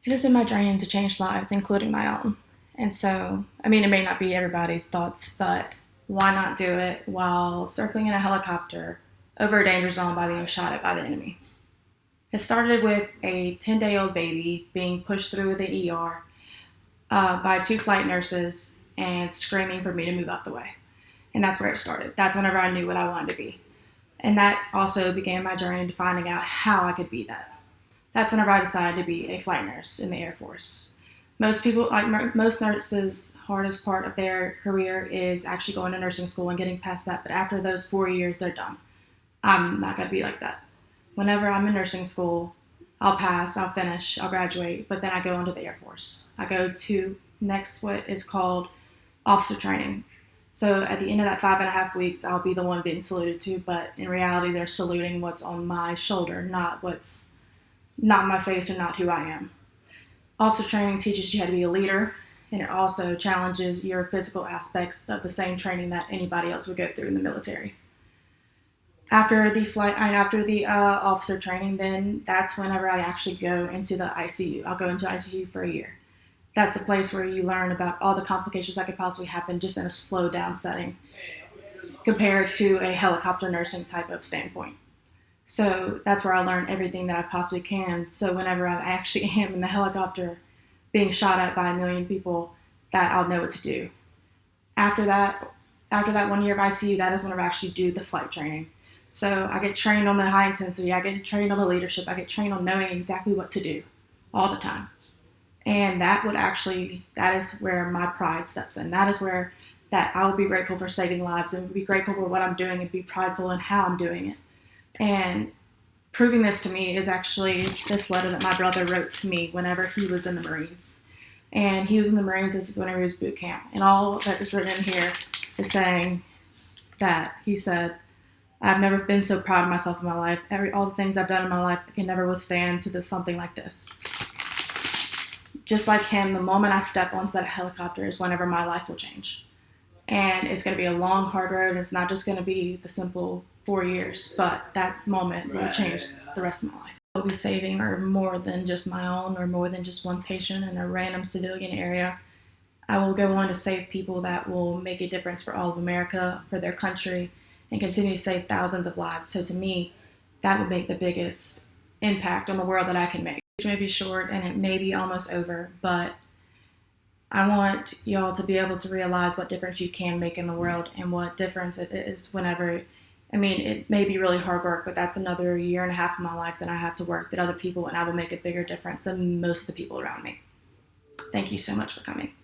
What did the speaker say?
It has been my dream to change lives, including my own. And so, it may not be everybody's thoughts, but why not do it while circling in a helicopter over a danger zone by being shot at by the enemy? It started with a 10-day-old baby being pushed through the ER by two flight nurses and screaming for me to move out the way. And that's where it started. That's whenever I knew what I wanted to be. And that also began my journey to finding out how I could be that. That's whenever I decided to be a flight nurse in the Air Force. Most people, like most nurses, hardest part of their career is actually going to nursing school and getting past that. But after those 4 years, they're done. I'm not going to be like that. Whenever I'm in nursing school, I'll pass, I'll finish, I'll graduate, but then I go into the Air Force. I go to next what is called officer training. So at the end of that 5.5 weeks, I'll be the one being saluted to, but in reality, they're saluting what's on my shoulder, not my face or not who I am. Officer training teaches you how to be a leader, and it also challenges your physical aspects of the same training that anybody else would go through in the military. After the officer training, then that's whenever I actually go into the ICU. I'll go into ICU for a year. That's the place where you learn about all the complications that could possibly happen just in a slow down setting compared to a helicopter nursing type of standpoint. So that's where I learn everything that I possibly can. So whenever I actually am in the helicopter being shot at by a million people, that I'll know what to do. After that 1 year of ICU, that is whenever I actually do the flight training. So I get trained on the high intensity, I get trained on the leadership, I get trained on knowing exactly what to do all the time. And that is where my pride steps in. That is where that I will be grateful for saving lives and be grateful for what I'm doing and be prideful in how I'm doing it. And proving this to me is actually this letter that my brother wrote to me whenever he was in the Marines. And he was in the Marines, this is whenever he was boot camp. And all that is written in here is saying that he said, I've never been so proud of myself in my life. All the things I've done in my life, I can never withstand to something like this. Just like him, the moment I step onto that helicopter is whenever my life will change. And it's going to be a long, hard road. It's not just going to be the simple 4 years, but that moment will change the rest of my life. I'll be saving or more than just my own or more than just one patient in a random civilian area. I will go on to save people that will make a difference for all of America, for their country, and continue to save thousands of lives. So to me, that would make the biggest impact on the world that I can make. It may be short and it may be almost over, but I want y'all to be able to realize what difference you can make in the world and what difference it is whenever, it may be really hard work, but that's another 1.5 years of my life that I have to work that other people, and I will make a bigger difference than most of the people around me. Thank you so much for coming.